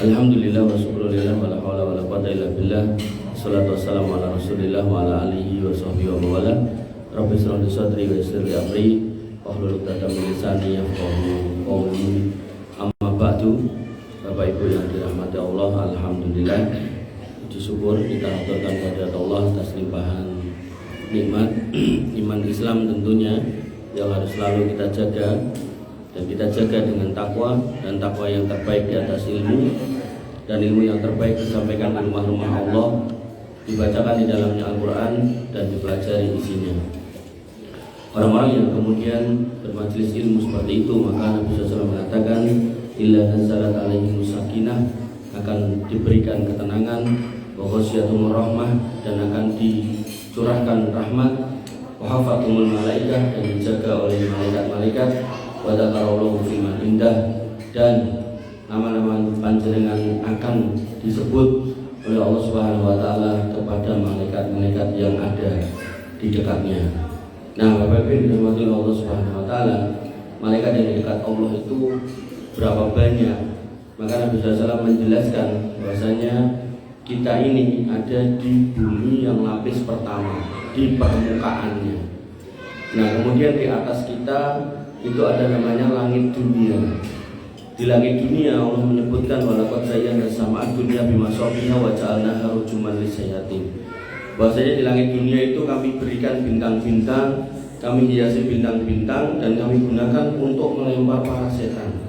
Alhamdulillah wa syukurillah wa la hawla wa la quwwata illa billah. Wassalatu wassalamu ala Rasulillah wa ala alihi wa sahbihi wa mawala. Rabbi shrah li sadri wa yassir li amri wahlul 'uqdatam min lisani yafqahu qawli. Amma ba'du. Bapak Ibu yang dirahmati Allah, alhamdulillah, puji syukur kita aturkan kepada Allah atas limpahan nikmat iman Islam tentunya yang harus selalu kita jaga. Dan kita jaga dengan takwa, dan takwa yang terbaik di atas ilmu, dan ilmu yang terbaik disampaikan di rumah-rumah Allah, dibacakan di dalamnya Al-Quran dan dipelajari isinya. Orang-orang yang kemudian bermajelis ilmu seperti itu, maka Nabi SAW mengatakan illa nazalat alaihim sakinah, akan diberikan ketenangan, wa ghasyiatumur rahmah, dan akan dicurahkan rahmat, wa hafatumul malaikah, dan dijaga oleh malaikat-malaikat, wa dzakarallahu fi man indah, dan nama-nama panjenengan akan disebut oleh Allah Subhanahu wa taala kepada malaikat-malaikat yang ada di dekatnya. Nah, Bapak Ibu dirahmati Allah Subhanahu wa taala, malaikat yang di dekat Allah itu berapa banyak? Maka Nabi SAW menjelaskan bahwasanya kita ini ada di bumi yang lapis pertama, di permukaannya. Nah, kemudian di atas kita itu ada namanya langit dunia. Di langit dunia Allah menyebutkan walaqad zayyana sama'ad dunya bimasabiha wa ja'alnaha rujuman lisyayatin. Bahwasanya di langit dunia itu kami berikan bintang-bintang, kami hiasi bintang-bintang, dan kami gunakan untuk melempar para setan.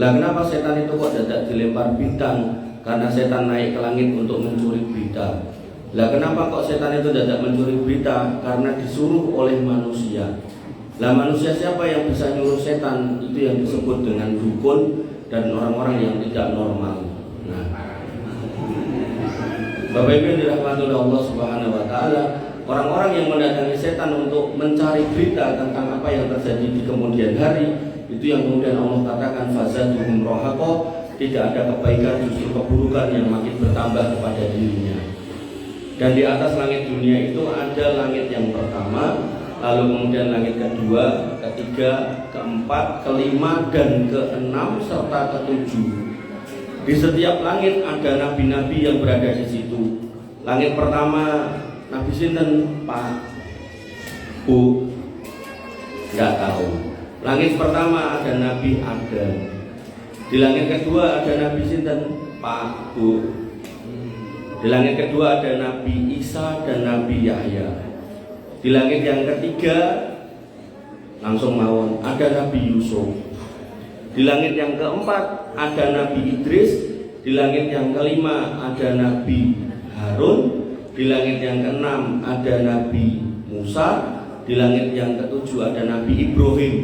Lah kenapa setan itu kok tidak dilempar bintang? Karena setan naik ke langit untuk mencuri berita. Lah kenapa kok setan itu tidak mencuri berita? Karena disuruh oleh manusia. Lah manusia siapa yang bisa nyuruh setan? Itu yang disebut dengan dukun dan orang-orang yang tidak normal. Nah, Bapak Ibu yang dirahmati oleh Allah Subhanahu wa taala, orang-orang yang mendatangi setan untuk mencari berita tentang apa yang terjadi di kemudian hari, itu yang kemudian Allah katakan fazaduhum rohaqo, tidak ada kebaikan, justru keburukan yang makin bertambah kepada dirinya. Dan di atas langit dunia itu ada langit yang pertama, lalu kemudian langit kedua, ketiga, keempat, kelima, dan keenam, serta ketujuh. Di setiap langit ada nabi-nabi yang berada di situ. Langit pertama Nabi sinten Pak Bu? Nggak tahu. Langit pertama ada Nabi Adam. Di langit kedua ada Nabi sinten Pak Bu? Di langit kedua ada Nabi Isa dan Nabi Yahya. Di langit yang ketiga langsung mawon ada Nabi Yusuf. Di langit yang keempat ada Nabi Idris. Di langit yang kelima ada Nabi Harun. Di langit yang keenam ada Nabi Musa. Di langit yang ketujuh ada Nabi Ibrahim.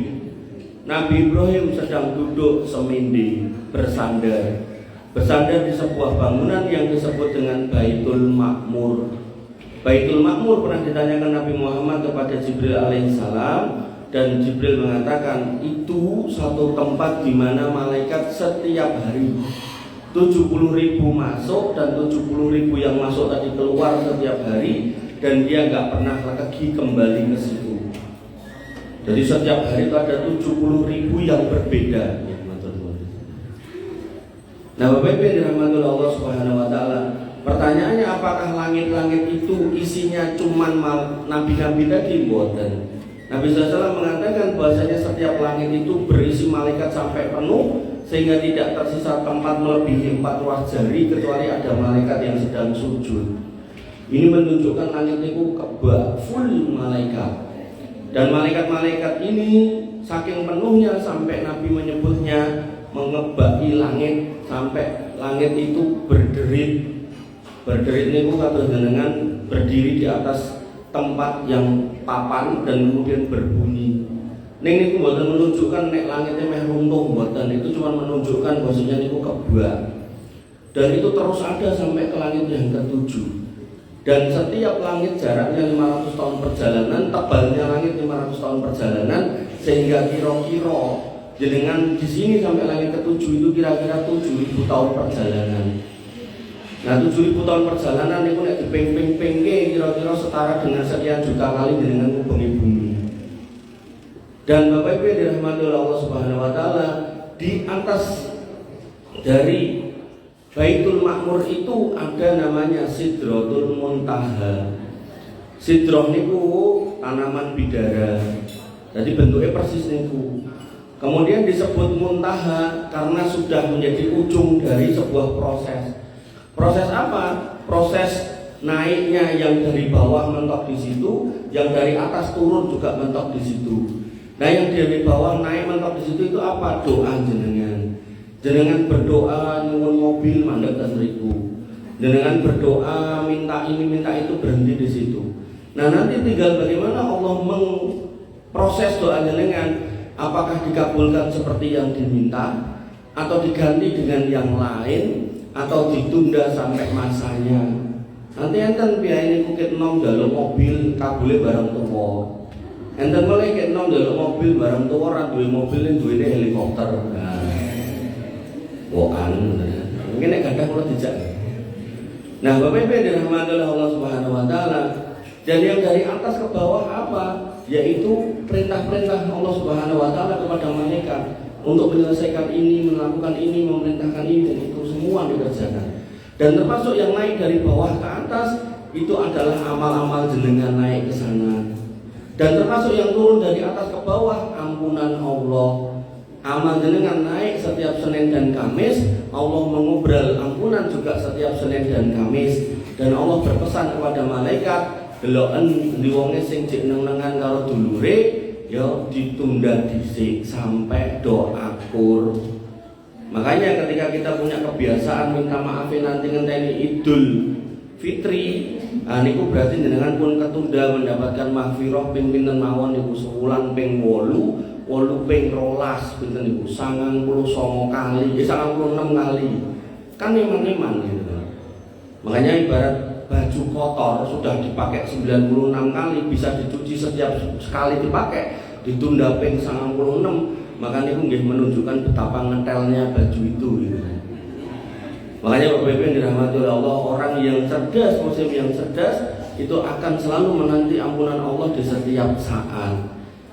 Nabi Ibrahim sedang duduk semindi bersandar di sebuah bangunan yang disebut dengan Baitul Ma'mur. Baitul Ma'mur pernah ditanyakan Nabi Muhammad kepada Jibril alaihissalam, dan Jibril mengatakan itu satu tempat di mana malaikat setiap hari 70.000 masuk dan 70.000 yang masuk tadi keluar setiap hari, dan dia nggak pernah lagi kembali ke situ. Jadi setiap hari itu ada 70.000 yang berbeda. Nah, Bapak Ibu yang dirahmati Allah Subhanahu wa taala, pertanyaannya apakah langit-langit itu isinya cuman nabi-nabi tadi? Mboten. Nabi SAW mengatakan bahwasanya setiap langit itu berisi malaikat sampai penuh, sehingga tidak tersisa tempat melebihi 4 ruas jari kecuali ada malaikat yang sedang sujud. Ini menunjukkan langit itu kebak full malaikat. Dan malaikat-malaikat ini saking penuhnya sampai Nabi menyebutnya mengebaki langit, sampai langit itu berderit. Berderit niku kados dengan berdiri di atas tempat yang papan dan kemudian berbunyi. Ning niku mboten menunjukkan nek langitnya meh runtuh, mboten. Itu cuma menunjukkan bahwasanya niku kebak. Dan itu terus ada sampai ke langit yang ketujuh. Dan setiap langit jaraknya 500 tahun perjalanan, tebalnya langit 500 tahun perjalanan, sehingga kira-kira jenengan di sini sampai langit ketujuh itu kira-kira 7.000 tahun perjalanan. Nah, 7.000 tahun perjalanan itu nek diping-ping-pingke kira-kira setara dengan sekian juta kali jenengan ngubengi bumi. Dan Bapak Ibu yang dirahmati oleh Allah Subhanahu wa taala, di atas dari Baitul Ma'mur itu ada namanya Sidratul Muntaha. Sidroh niku tanaman bidara. Jadi bentuknya persis niku. Kemudian disebut muntaha karena sudah menjadi ujung dari sebuah proses. Proses apa? Proses naiknya yang dari bawah mentok di situ, yang dari atas turun juga mentok di situ. Nah, yang dari bawah naik mentok di situ itu apa? Doa jenengan. Jenengan berdoa nyuwun mobil mandek dan ribu. Jenengan berdoa minta ini minta itu berhenti di situ. Nah, nanti tinggal bagaimana Allah memproses doa jenengan. Apakah dikabulkan seperti yang diminta, atau diganti dengan yang lain, atau ditunda sampai masanya. Nanti enten biaya ini ket nom jaluk mobil kabule barang tua. Enten mulai ket nom jaluk mobil barang tua, ora duwe mobil duwe helikopter. Nah, mungkin nek kadang kula dijak. Nah, Bapak Ibu yang dirahmati oleh Allah Subhanahu wa taala, jadi yang dari atas ke bawah apa? Yaitu perintah-perintah Allah Subhanahu wa taala kepada malaikat untuk menyelesaikan ini, melakukan ini, memerintahkan ini, dan itu semua dikerjakan. Dan termasuk yang naik dari bawah ke atas itu adalah amal-amal jenengan naik ke sana. Dan termasuk yang turun dari atas ke bawah ampunan Allah. Amal jenengan naik setiap Senin dan Kamis, Allah mengubral ampunan juga setiap Senin dan Kamis. Dan Allah berpesan kepada malaikat, deloken ndi wonge sing jek neng-nengan karo dulure ya ditunda dhisik sampai do akur. Makanya ketika kita punya kebiasaan minta maafin nanti ngenteni Idul Fitri, niku berarti jenengan pun ketunda mendapatkan mahfirah ping pinten mawon niku sewulan ping 8, 8 ping 12 pinten niku 99 kali, 96 kali. Kan iman-iman gitu. Makanya ibarat baju kotor sudah dipakai 96 kali, bisa dicuci setiap sekali dipakai, ditunda ping 96, maka itu nggih menunjukkan betapa ngetelnya baju itu gitu. Makanya Bapak Ibu yang dirahmati oleh Allah, orang yang cerdas, muslim yang cerdas itu akan selalu menanti ampunan Allah di setiap saat.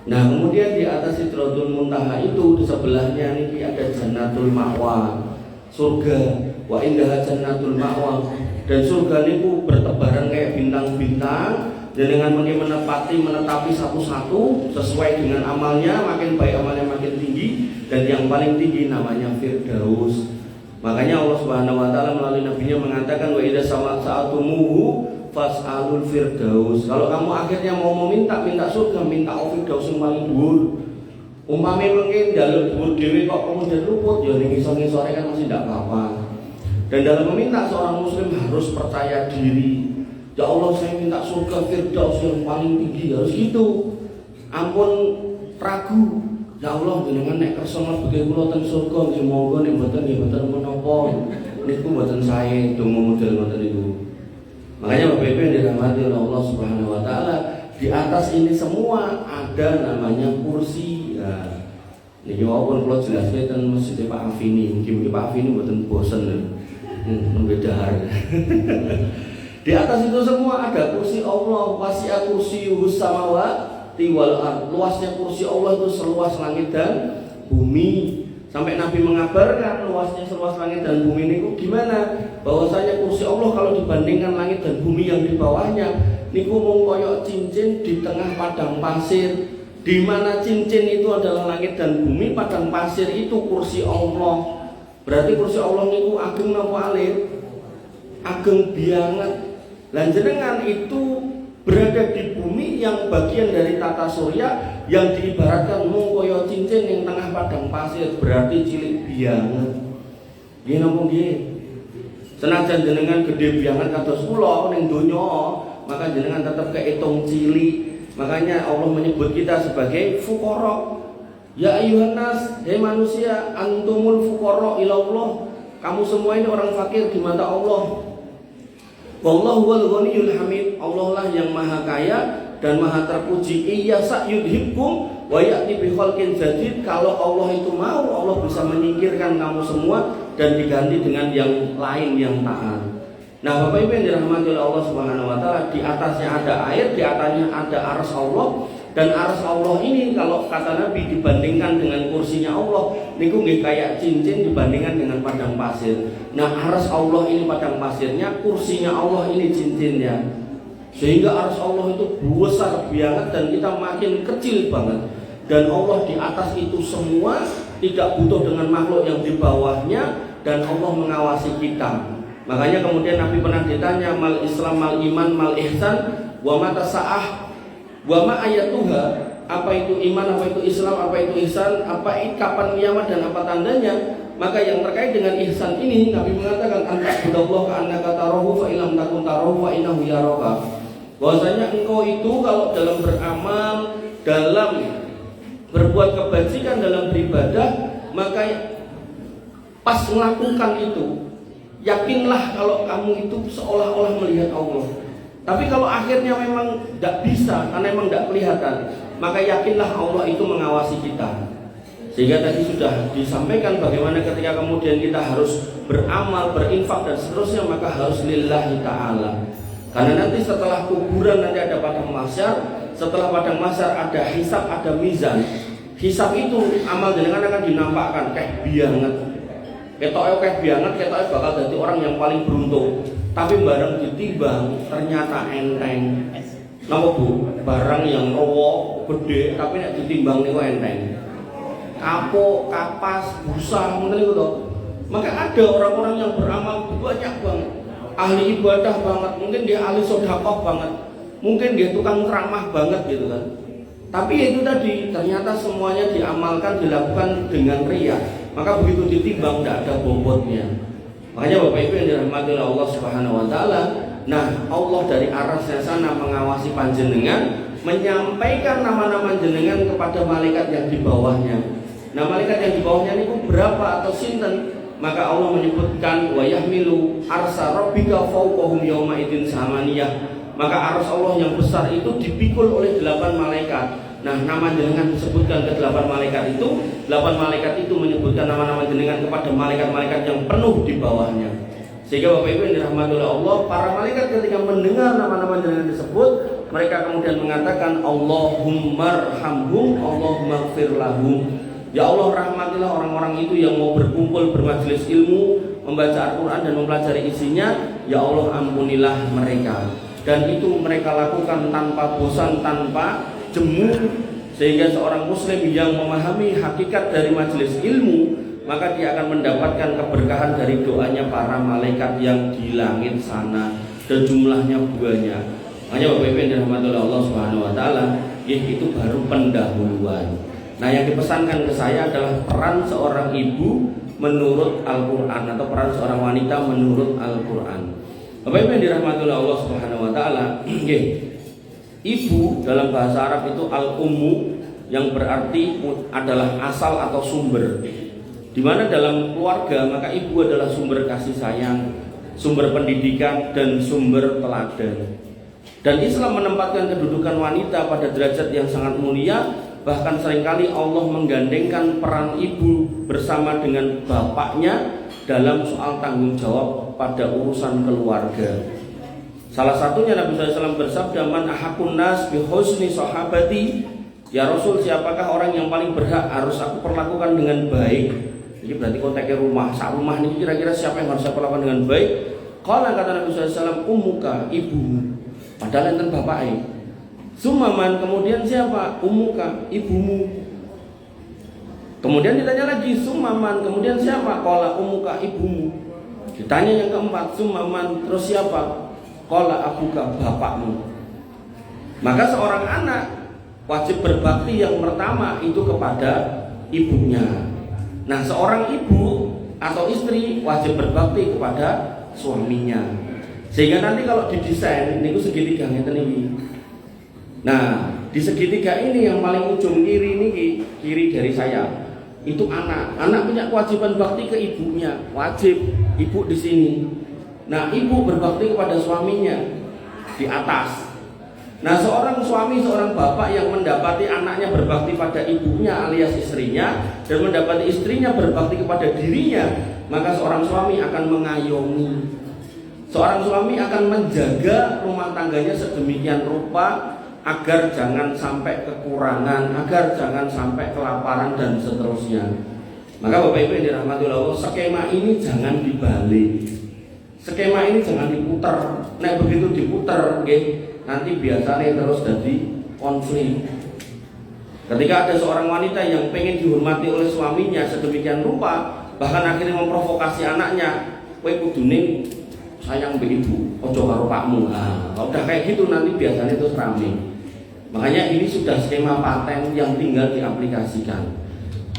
Nah, kemudian di atas Sidratul Muntaha itu di sebelahnya ini ada Jannatul Ma'wa, surga. Wa indaha Jannatul Ma'wa. Dan surga niku bertebaran kayak bintang-bintang, dan dengan menetapi satu-satu sesuai dengan amalnya, makin baik amalnya makin tinggi, dan yang paling tinggi namanya Firdaus. Makanya Allah Subhanahu wa taala melalui nabinya mengatakan wa idza sa'atumuhu fas'alul firdaus. Kalau kamu akhirnya mau minta surga, minta Firdaus yang paling dhuwur. Umpame mungkin jalur dhuwur dhewe kok kemudian luput, ya ning ngisor-ngisore kan masih ndak apa-apa. Dan dalam meminta seorang muslim harus percaya diri. Ya Allah, saya minta surga Firdaus yang paling tinggi, harus gitu. Ampun ragu. Ya Allah, jenengan nek kersa mlebu kula teng surga nggih monggo, nek mboten nggih mboten menapa. Niku mboten sae donga model ngoten niku. Makanya Bapak Ibu yang dirahmati oleh Allah Subhanahu wa taala, di atas ini semua ada namanya kursi. Ya. Niki wau kula jelaske ten Masjid Pak Afini, mungkin Pak Afini mboten bosen lho. Membedar. Di atas itu semua ada kursi Allah, wasi'a kursiyyuhus samawati wal ardh. Luasnya kursi Allah itu seluas langit dan bumi. Sampai Nabi mengabarkan luasnya seluas langit dan bumi niku gimana? Bahwasanya kursi Allah kalau dibandingkan langit dan bumi yang di bawahnya niku mung koyok cincin di tengah padang pasir. Di mana cincin itu adalah langit dan bumi, padang pasir itu kursi Allah. Berarti kursi Allah niku ageng napa alit? Ageng banget. Lan jenengan itu berada di bumi yang bagian dari tata surya yang diibaratkan mung kaya cincin yang tengah padang pasir, berarti cilik banget. Nggih napa nggih? Senajan jenengan gede banget kados kula ning donya, maka jenengan tetap kehitung cilik. Makanya Allah menyebut kita sebagai fuqara. Ya ayuhan nas, hei manusia, antumul fuqara ilallah. Kamu semua ini orang fakir di mata Allah. Wallahu wal ghaniyul hamid. Allah lah yang maha kaya dan maha terpuji. Iya sa'yudhibkum wa ya'ti bi khalqin jadid. Kalau Allah itu mau, Allah bisa menyingkirkan kamu semua dan diganti dengan yang lain yang taat. Nah, Bapak Ibu yang dirahmati oleh Allah Subhanahu wa taala, di atasnya ada air, di atasnya ada arsy Allah, Dan arsy Allah ini kalau kata Nabi dibandingkan dengan kursinya Allah niku nggih kayak cincin dibandingkan dengan padang pasir. Nah, arsy Allah ini padang pasirnya, kursinya Allah ini cincinnya. Sehingga arsy Allah itu besar banget dan kita makin kecil banget. Dan Allah di atas itu semua, tidak butuh dengan makhluk yang di bawahnya, dan Allah mengawasi kita. Makanya kemudian Nabi pernah ditanya, mal Islam, mal iman, mal ihsan, wa mata sa'ah, wa ma ayatuha, apa itu iman, apa itu Islam, apa itu ihsan, kapan kiamat dan apa tandanya. Maka yang terkait dengan ihsan ini Nabi mengatakan anta'budallaha ka'annaka tarahu fa illam takun tarahu fa innahu yaraka. Bahwasanya engkau itu kalau dalam beramal, dalam berbuat kebajikan, dalam beribadah, maka pas melakukan itu yakinlah kalau kamu itu seolah-olah melihat Allah. Tapi kalau akhirnya memang tidak bisa karena memang tidak kelihatan, maka yakinlah Allah itu mengawasi kita. Sehingga tadi sudah disampaikan bagaimana ketika kemudian kita harus beramal, berinfak dan seterusnya, maka harus lillahi ta'ala. Karena nanti setelah kuburan nanti ada padang mahsyar, setelah padang mahsyar ada hisab, ada mizan. Hisab itu amal jenengan akan dinampakkan kayak banget. Ketoknya kayak banget, ketoknya bakal jadi orang yang paling beruntung. Tapi barang ditimbang ternyata enteng. Napa Bu? Barang yang rowo gede tapi nek ditimbang niku enteng. Kapok, kapas, busa, ngoten niku to. Maka ada orang-orang yang beramal banyak banget. Ahli ibadah banget, mungkin dia ahli sedekah banget. Mungkin dia tukang ceramah banget gitu kan. Tapi itu tadi ternyata semuanya diamalkan, dilakukan dengan riya. Maka begitu ditimbang tidak ada bobotnya. Makanya Bapak Ibu yang dirahmati oleh Allah Subhanahu wa taala, nah Allah dari arasnya sana mengawasi panjenengan, menyampaikan nama-nama jenengan kepada malaikat yang di bawahnya. Nah, malaikat yang di bawahnya itu berapa atau sinten? Maka Allah menyebutkan wa yahmilu arsa rabbika fawqahum yauma idzin samaniyah. Maka arsy Allah yang besar itu dipikul oleh 8 malaikat. Nah, nama jenengan disebutkan ke 8 malaikat itu. 8 malaikat itu menyebutkan nama-nama jenengan kepada malaikat-malaikat yang penuh di bawahnya. Sehingga Bapak Ibu yang dirahmati oleh Allah, para malaikat ketika mendengar nama-nama jenengan disebut, mereka kemudian mengatakan Allahumma'rhamhum, Allahumma'ghfir lahum. Ya Allah, rahmatilah orang-orang itu yang mau berkumpul bermajelis ilmu, membaca Al-Quran dan mempelajari isinya. Ya Allah, ampunilah mereka. Dan itu mereka lakukan tanpa bosan, tanpa jemu. Sehingga seorang muslim yang memahami hakikat dari majelis ilmu, maka dia akan mendapatkan keberkahan dari doanya para malaikat yang di langit sana, dan jumlahnya banyak. Makanya Bapak Ibu yang dirahmati oleh Allah Subhanahu wa taala, itu baru pendahuluan. Nah, yang dipesankan ke saya adalah peran seorang ibu menurut Al-Quran, atau peran seorang wanita menurut Al-Quran. Bapak Ibu yang dirahmati oleh Allah Subhanahu wa taala, ibu dalam bahasa Arab itu al-ummu, yang berarti adalah asal atau sumber. Di mana dalam keluarga maka ibu adalah sumber kasih sayang, sumber pendidikan dan sumber teladan. Dan Islam menempatkan kedudukan wanita pada derajat yang sangat mulia. Bahkan seringkali Allah menggandengkan peran ibu bersama dengan bapaknya dalam soal tanggung jawab pada urusan keluarga. Salah satunya Nabi SAW bersabda, man ahakun nas bi husni sahabati. Ya Rasul, siapakah orang yang paling berhak harus aku perlakukan dengan baik? Jadi berarti konteksnya rumah. Saat rumah ini kira-kira siapa yang harus saya perlakukan dengan baik? Kalau kata Nabi SAW, ummuka, ibumu. Padahal enten bapaknya. Sumaman, kemudian siapa? Ummuka, ibumu. Kemudian ditanya lagi, sumaman, kemudian siapa? Qala ummuka, ibumu. Ditanya yang keempat, sumaman, terus siapa? Qala abuka, bapakmu. Maka seorang anak wajib berbakti yang pertama itu kepada ibunya. Nah, seorang ibu atau istri wajib berbakti kepada suaminya. Sehingga nanti kalau didesain niku segitiga ngeten iki. Nah, di segitiga ini yang paling ujung kiri ini, kiri dari saya, itu anak. Anak punya kewajiban bakti ke ibunya, wajib. Ibu di sini. Nah, ibu berbakti kepada suaminya di atas. Nah, seorang suami, seorang bapak yang mendapati anaknya berbakti pada ibunya alias istrinya, dan mendapati istrinya berbakti kepada dirinya, maka seorang suami akan mengayomi. Seorang suami akan menjaga rumah tangganya sedemikian rupa agar jangan sampai kekurangan, agar jangan sampai kelaparan dan seterusnya. Maka Bapak Ibu yang dirahmati Allah, skema ini jangan dibalik. Skema ini jangan diputar. Nek begitu diputar, nanti biasanya terus jadi konflik. Ketika ada seorang wanita yang pengen dihormati oleh suaminya sedemikian rupa, bahkan akhirnya memprovokasi anaknya, kowe kudune sayang mbek ibu, ojo karo pakmu. Nah, kalau udah kayak gitu nanti biasanya itu rame. Makanya ini sudah skema paten yang tinggal diaplikasikan.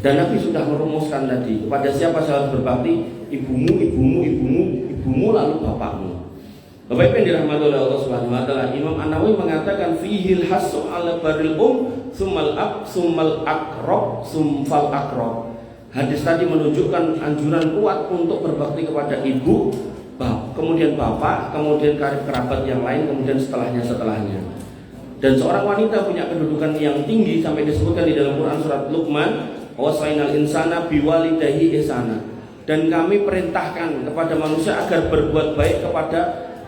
Dan Nabi sudah merumuskan tadi, kepada siapa saya harus berbakti? Ibumu lalu bapakmu. Bapak Ibu yang dirahmati oleh Allah Subhanahu wa taala, Imam An-Nawawi mengatakan fihil hasu ala baril summal ab summal aqrab sumfal aqrab. Hadis tadi menunjukkan anjuran kuat untuk berbakti kepada ibu, kemudian bapak, kemudian karib kerabat yang lain, kemudian setelahnya. Dan seorang wanita punya kedudukan yang tinggi sampai disebutkan di dalam Quran surat Luqman, wasainal insana biwalidayhi ihsana. Dan kami perintahkan kepada manusia agar berbuat baik kepada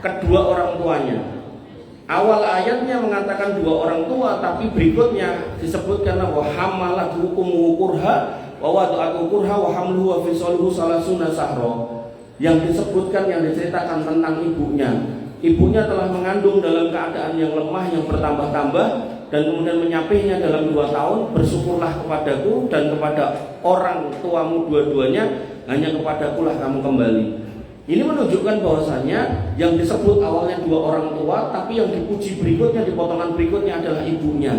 kedua orang tuanya. Awal ayatnya mengatakan dua orang tua, tapi berikutnya disebutkan wa hamalathu ummuhu kurha wa wada'athu kurha wa hamluhu wa fisaluhu salasuna sahra. Yang disebutkan, yang diceritakan tentang ibunya. Ibunya telah mengandung dalam keadaan yang lemah, yang bertambah-tambah, dan kemudian menyapihnya dalam 2 tahun. Bersyukurlah kepadaku dan kepada orang tuamu dua-duanya, hanya kepadakulah kamu kembali. Ini menunjukkan bahwasanya yang disebut awalnya 2 orang tua, tapi yang dipuji berikutnya, di potongan berikutnya adalah ibunya.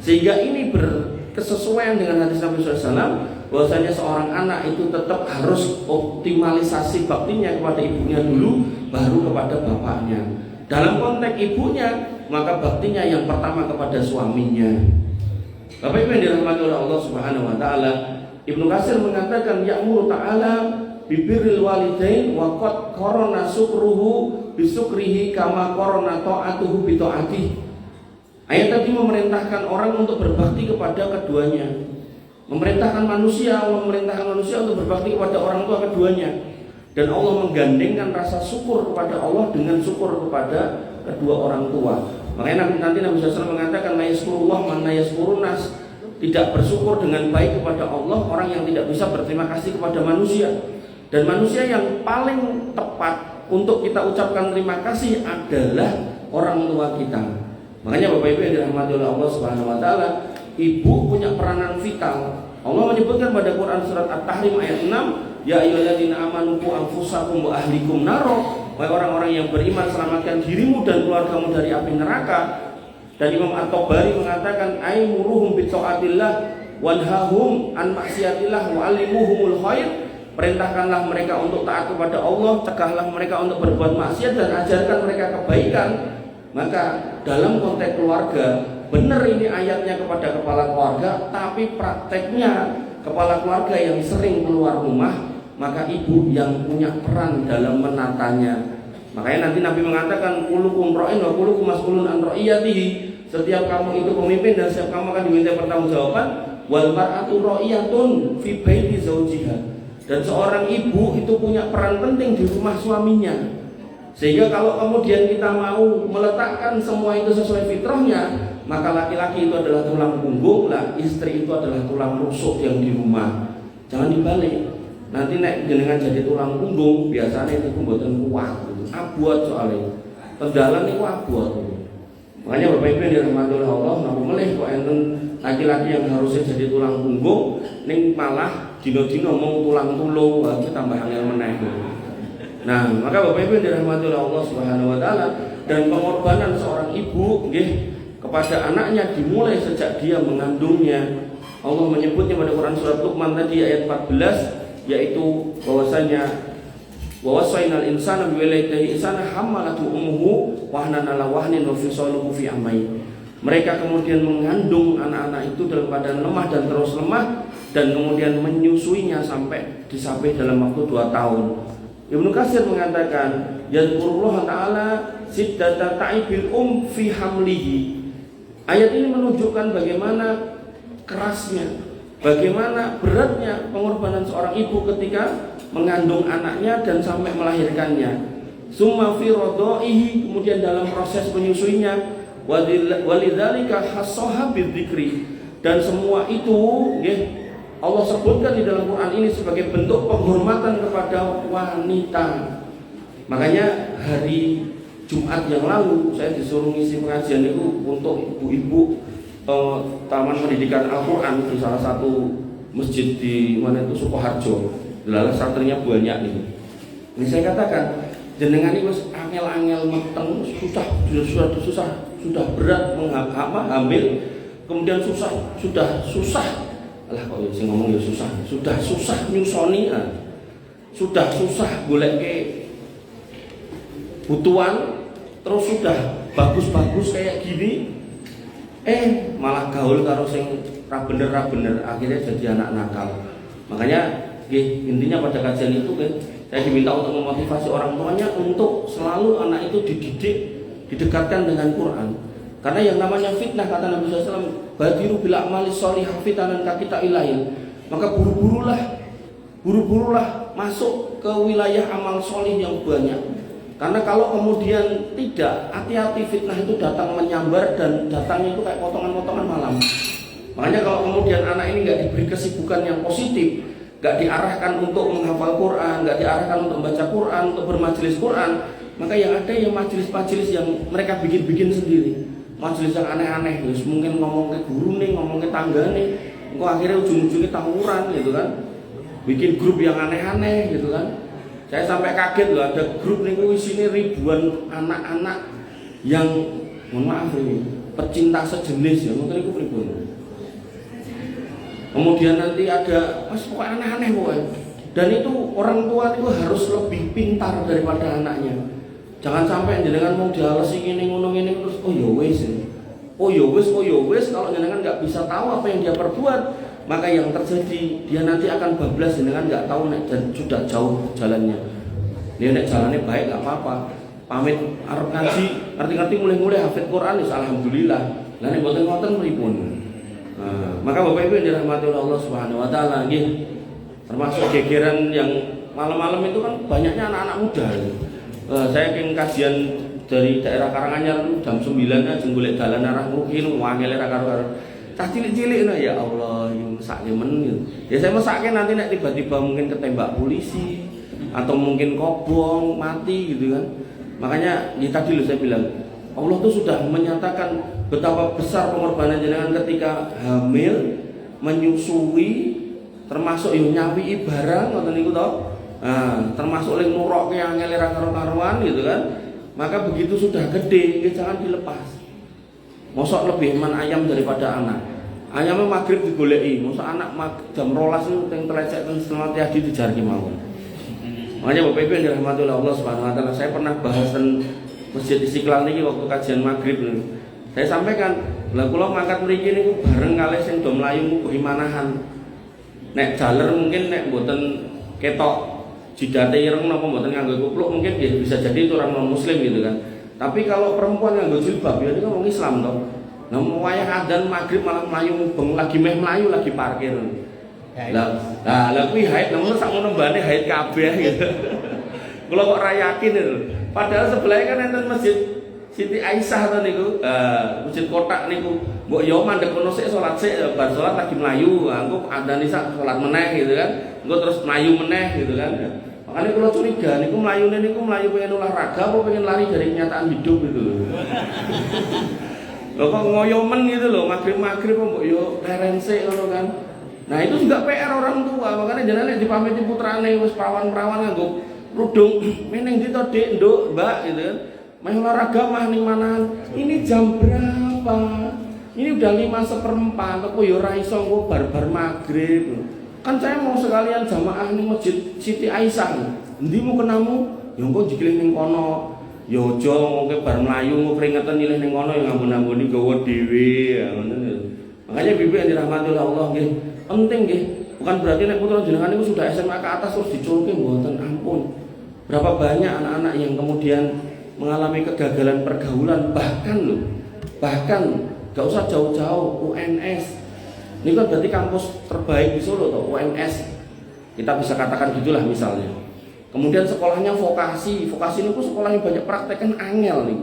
Sehingga ini berkesesuaian dengan hadis Nabi SAW, bahwasanya seorang anak itu tetap harus optimalisasi baktinya kepada ibunya dulu, baru kepada bapaknya. Dalam konteks ibunya, maka baktinya yang pertama kepada suaminya. Bapak Ibu yang dirahmati oleh Allah Subhanahu wa taala, Ibnu Katsir mengatakan ya'muru ta'ala bibirril walidain wa qad qarana sukruhu bisukrihi kama qarana ta'atuhu bi ta'atihi. Ayat tadi memerintahkan orang untuk berbakti kepada keduanya. Memerintahkan manusia, Allah memerintahkan manusia untuk berbakti kepada orang tua keduanya. Dan Allah menggandengkan rasa syukur kepada Allah dengan syukur kepada kedua orang tua. Makanya nanti Nabi SAW mengatakan la yaskurullah man la yaskurun nas. Tidak bersyukur dengan baik kepada Allah orang yang tidak bisa berterima kasih kepada manusia. Dan manusia yang paling tepat untuk kita ucapkan terima kasih adalah orang tua kita. Makanya Bapak Ibu yang dirahmati oleh Allah Subhanahu wa taala, ibu punya peranan vital. Allah menyebutkan pada Quran surat At-Tahrim ayat 6, ya ayyuhalladzina amanu qu anfusakum wa ahlikum naro. Wahai orang-orang yang beriman, selamatkan dirimu dan keluargamu dari api neraka. Dan Imam At-Tabari mengatakan aimuruhum bi taatillah wanhahum an maksiatillah wa alimuhumul khair. Perintahkanlah mereka untuk taat kepada Allah, cegahlah mereka untuk berbuat maksiat, dan ajarkan mereka kebaikan. Maka dalam konteks keluarga, benar ini ayatnya kepada kepala keluarga, tapi prakteknya kepala keluarga yang sering keluar rumah, maka ibu yang punya peran dalam menatanya. Makanya nanti Nabi mengatakan kulukum ra'in wa kulukum mas'ulun an ra'iyatihi. Setiap kamu itu pemimpin dan setiap kamu akan diminta pertanggungjawaban. Wal mar'atu ra'iyatun fi baiti zawjiha. Dan seorang ibu itu punya peran penting di rumah suaminya. Sehingga kalau kemudian kita mau meletakkan semua itu sesuai fitrahnya, maka laki-laki itu adalah tulang punggung, lah istri itu adalah tulang rusuk yang di rumah. Jangan dibalik. Nanti nek jenengan jadi tulang punggung, biasanya itu mboten kuat, abot soalnya. Tendalan itu abot. Makanya Bapak Ibu yang dirahmati oleh Allah, napa melih kok enten laki-laki yang harusnya jadi tulang punggung, ning malah dino-dino ngomong tulang tulung, wah itu tambah angel meneh. Nah, maka Bapak Ibu yang dirahmati oleh Allah Subhanahu wa taala, dan pengorbanan seorang ibu nggih kepada anaknya dimulai sejak dia mengandungnya. Allah menyebutnya pada Quran surat Luqman tadi ayat 14, yaitu bahwasanya wasainal insana biwalidayhi ihsana hamalathu ummuhu wahnan ala wahnin wa fisaluhu fi amain. Mereka kemudian mengandung anak-anak itu dalam keadaan lemah dan terus lemah, dan kemudian menyusuinya sampai disapih dalam waktu 2 tahun. Ibnu Katsir mengatakan yazkurullah ta'ala siddata ta'ibil fi hamlihi. Ayat ini menunjukkan bagaimana kerasnya, bagaimana beratnya pengorbanan seorang ibu ketika mengandung anaknya dan sampai melahirkannya. Summa fi radaihi, kemudian dalam proses menyusuinya, Walidzalika khassaha bidzikri, dan semua itu nggih Allah sebutkan di dalam Quran ini sebagai bentuk penghormatan kepada wanita. Makanya hari Jumat yang lalu saya disuruh ngisi pengajian itu untuk ibu-ibu Taman Pendidikan Al-Quran di salah satu masjid di mana itu Sukoharjo. Lalu santrinya banyak nih. Ini saya katakan jenengan itu angel-angel meteng sudah berat hamil, kemudian sudah susah. Alah kok sing ngomong ya sudah susah nyusoni, sudah susah golek ke butuhan, terus sudah bagus-bagus kayak gini, malah gaul karo sing ra bener akhirnya jadi anak nakal. Makanya intinya pada kajian itu saya diminta untuk memotivasi orang tuanya untuk selalu anak itu dididik, didekatkan dengan Quran. Karena yang namanya fitnah, kata Nabi SAW, badiru bil a'mali sholihah fitanan kakita ilail. Maka buru-burulah masuk ke wilayah amal sholih yang banyak. Karena kalau kemudian tidak, hati-hati fitnah itu datang menyambar dan datangnya itu kayak potongan-potongan malam. Makanya kalau kemudian anak ini nggak diberi kesibukan yang positif, nggak diarahkan untuk menghafal Quran, nggak diarahkan untuk membaca Quran, untuk bermajelis Quran, maka yang ada yang majelis-majelis yang mereka bikin-bikin sendiri. Majelis yang aneh-aneh, mungkin ngomong ke guru nih, ngomong ke tangga nih, kok akhirnya ujung-ujungnya tawuran gitu kan, bikin grup yang aneh-aneh gitu kan. Saya sampai kaget loh, ada grup nih isinya ribuan anak-anak yang mohon maaf ini pecinta sejenis ya, mungkin itu ribuan. Kemudian nanti ada pokoknya aneh-aneh pokoknya. Dan itu orang tua itu harus lebih pintar daripada anaknya. Jangan sampai jenengan mau dialesi ngene ngono ngene terus oh ya wis kalau jenengan nggak bisa tahu apa yang dia perbuat, maka yang terjadi dia nanti akan bablas, jenengan nggak tahu dan sudah jauh jalannya. Dia nek jalannya baik nggak apa-apa. Pamit arep ngaji, ngerti-ngerti mulai hafid Quran alhamdulillah. Lah nek mboten ngoten pripun? Maka Bapak Ibu yang dirahmati oleh Allah Subhanahu wa taala nggih, termasuk gegeran yang malam-malam itu kan banyaknya anak-anak muda. Saya ingin kajian dari daerah Karanganyar jam 9 aja golek dalan arah Mungkin wangele ra karo-karo. Cah cilik-cilik ya Allah, yang sakne men gitu. Ya saya mesake nanti nek tiba-tiba mungkin ketembak polisi atau mungkin kobong mati gitu kan. Makanya tadi loh saya bilang, Allah tuh sudah menyatakan betapa besar pengorbanan jenengan ketika hamil, menyusui, termasuk yang nyawi barang ngoten niku to. Termasuk yang nuroke angel ra karo-karuan gitu kan. Maka begitu sudah gede, jangan dilepas. Mosok lebih man ayam daripada anak. Ayamnya maghrib digoleki, mosok anak jam 12 itu yang telecek teng setengah tiadi dijarki mawon. Makanya Bapak Ibu yang dirahmati oleh Allah Subhanahu wa taala, saya pernah bahas tentang Masjid Istiqlal niki waktu kajian maghrib nih. Saya sampaikan, lah kula mangkat mriki niku bareng kalih sing do mlayu mugo imanahan. Nek jaler mungkin nek mboten ketok jidate ireng napa mboten nganggo kupluk mungkin bisa jadi itu orang non muslim gitu kan. Tapi kalau perempuan nganggo jilbab ya itu kan orang Islam toh. Nah wayah adzan maghrib malah mlayu mubeng lagi meh mlayu lagi parkir. Lah kuwi haid namun sak ngono mbane haid kabeh gitu. Kula kok ra yakin itu. Padahal sebelahnya kan enten masjid Siti Aisyah to niku, masjid kotak niku. Mbok yo mandek kono sik salat sik, bar salat lagi mlayu, engko adzan isa salat meneh gitu kan. Engko terus mlayu meneh gitu kan. Makanya kalau curiga niku mlayune niku mlayu pengen olahraga apa pengen lari dari kenyataan hidup gitu loh. Loh kok ngoyomen gitu loh, maghrib-maghrib mbok yo rerense ngono kan. Nah, itu juga PR orang tua, makanya jenenge dipamiti putrane wis perawan-perawan nganggo rudung meneng di Dek, Nduk, Mbak gitu kan. Main olahraga mah ning manahan. Ini jam berapa? Ini udah 5:15, kok yo ora iso engko bar-bar maghrib. Kan saya mau sekalian jamaah ning Masjid Siti Aisyah. Endi mu kenamu? Ya engko jikling ning kono. Ya aja engko bar mlayu keringetan nyilih ning kono ya ngambun-ambuni gawa dhewe ya ngono. Makanya Bibi yang dirahmati oleh Allah nggih, penting nggih. Bukan berarti nek putra jenengan niku sudah SMA ke atas terus diculke mboten, ampun. Berapa banyak anak-anak yang kemudian mengalami kegagalan pergaulan, bahkan gak usah jauh-jauh UNS. Ini kan berarti kampus terbaik di Solo toh, UNS. Kita bisa katakan gitulah misalnya. Kemudian sekolahnya vokasi ini pun sekolah yang banyak praktek kan angel nih.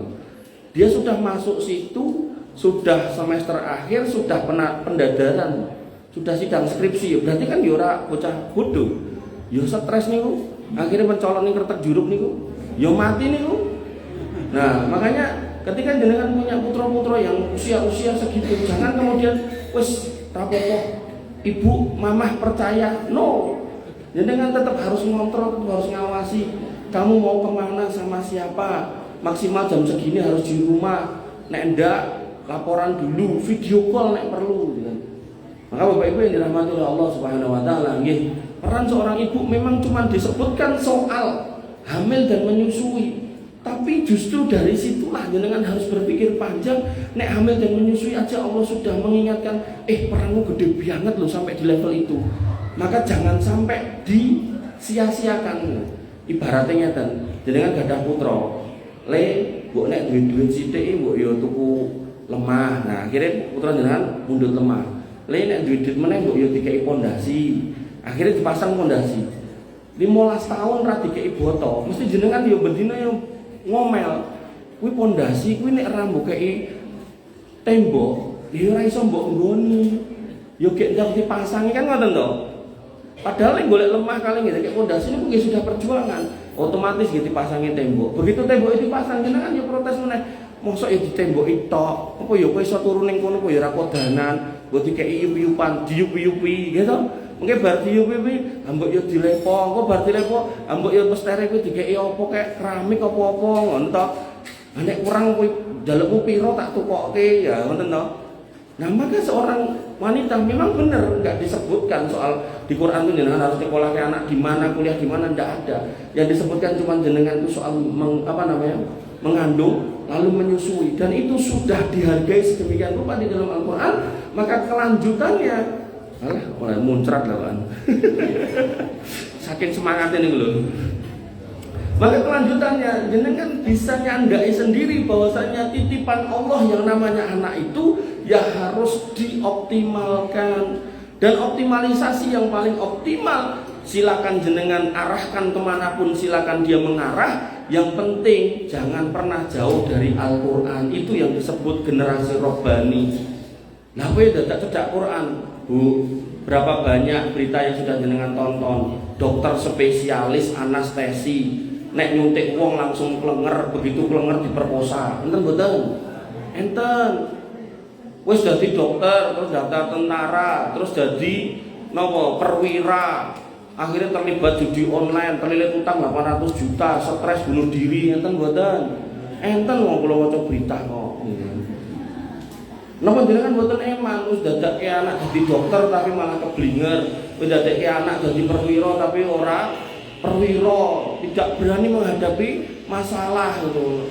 Dia sudah masuk situ, sudah semester akhir, sudah pendadaran, sudah sidang skripsi. Berarti kan ya ora bocah bodoh. Ya stres niku. Akhirnya mencolok ning kertek juruk niku. Ya mati niku. Nah, makanya ketika jenengan punya putra-putra yang usia-usia segitu, jangan kemudian wis rapopo ibu mamah percaya. No. Jenengan tetap harus ngontrol, tetap harus ngawasi. Kamu mau kemana sama siapa? Maksimal jam segini harus di rumah. Nek ndak laporan dulu, video call nek perlu gitu kan. Maka Bapak Ibu yang dirahmati oleh Allah Subhanahu wa taala, nggih, peran seorang ibu memang cuma disebutkan soal hamil dan menyusui. Tapi justru dari situlah jenengan harus berpikir panjang. Nek hamil dan menyusui aja Allah sudah mengingatkan, peranmu gede banget loh sampai di level itu. Maka jangan sampai disia-siakan. Ibaratnya ngeten, jenengan gadah putra, le mbok nek duwe sithik mbok yo tuku lemah. Nah, akhirnya putra jenengan mundhut lemah. Le nek duwe duit meneh mbok yo dikei pondasi. Akhirnya dipasang pondasi. 15 tahun ra dikei boto, mesti jenengan yo bendina yo ngomel. Kuwi pondasi kuwi nek ra mbok kei tembok, yo ora iso mbok nggoni. Yo gek ndang dipasangi kan ngoten to. Padahal yang golek lemah kali nggih kayak pondasi niku nggih sudah perjuangan. Otomatis gitu dipasangi tembok. Begitu tembok itu dipasang jenengan yo protes meneh. Mosok ya ditembok tok. Apa ya kowe iso turu ning kono kok ya ora kodanan, mbok dikeki yup-yupan, diyup-yupi gitu. Mungkin bar diyup-yupi, ambek yo dilepo, engko bar dilepo, ambek yo mestere kuwi dikeki apa kayak keramik apa-apa ngono to. Nek kurang kowe jalukmu piro tak tukokke ya ngoten to. Nah, maka seorang wanita memang benar enggak disebutkan soal di Quran itu jenengan harus sekolah ke anak di mana, kuliah di mana, enggak ada. Yang disebutkan cuma jenengan itu soal mengandung lalu menyusui, dan itu sudah dihargai sedemikian rupa di dalam Al-Qur'an. Maka kelanjutannya mulai muncrat lah kan. Saking semangatnya nih loh. Maka kelanjutannya jenengan bisa nyandai sendiri bahwasanya titipan Allah yang namanya anak itu ya harus dioptimalkan. Dan optimalisasi yang paling optimal silakan jenengan arahkan kemanapun, silakan dia mengarah. Yang penting jangan pernah jauh dari Al-Quran. Itu yang disebut generasi robbani. Nah, kowe dadak cedak Quran, Bu. Berapa banyak berita yang sudah jenengan tonton? Dokter spesialis anestesi nek nyuntik wong langsung klenger, begitu klenger diperkosa. Enten mboten? Enten. Wis dadi dokter, terus daftar tentara, terus jadi napa perwira. Akhirnya terlibat judi online, terlilit utang 800 juta, stres bunuh diri. Enten mboten? Enten wong kula waca berita kok. Napa jenengan mboten eman wis dadake anak dadi dokter tapi malah keblinger, wis dadake anak dadi perwira tapi ora perwira, tidak berani menghadapi masalah gitu.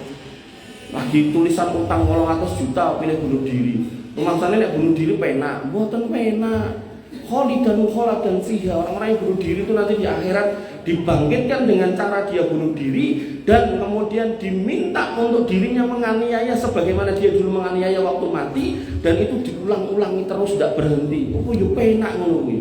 Lagi tulisan utang 800 juta pilih bunuh diri. Maksudnya nek bunuh diri penak, mboten penak. Khalidan khaladan fiha. Orang-orang yang bunuh diri itu nanti di akhirat dibangkitkan dengan cara dia bunuh diri dan kemudian diminta untuk dirinya menganiaya sebagaimana dia dulu menganiaya waktu mati, dan itu diulang-ulangi terus tidak berhenti. Oh yo penak ngono kuwi.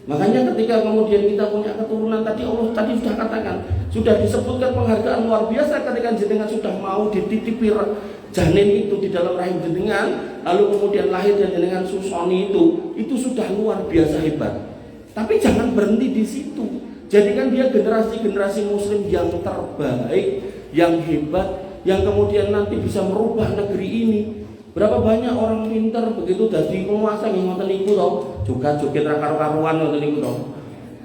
Makanya ketika kemudian kita punya keturunan tadi, Allah tadi sudah katakan, sudah disebutkan penghargaan luar biasa ketika jenengan sudah mau dititipi janin itu di dalam rahim jenengan, lalu kemudian lahir dan jenengan susoni itu sudah luar biasa hebat. Tapi jangan berhenti di situ. Jadikan dia generasi-generasi muslim yang terbaik, yang hebat, yang kemudian nanti bisa merubah negeri ini. Berapa banyak orang pintar begitu dadi penguasa yang ngoten niku to, joget-joget ra karo-karuan ngoten niku to.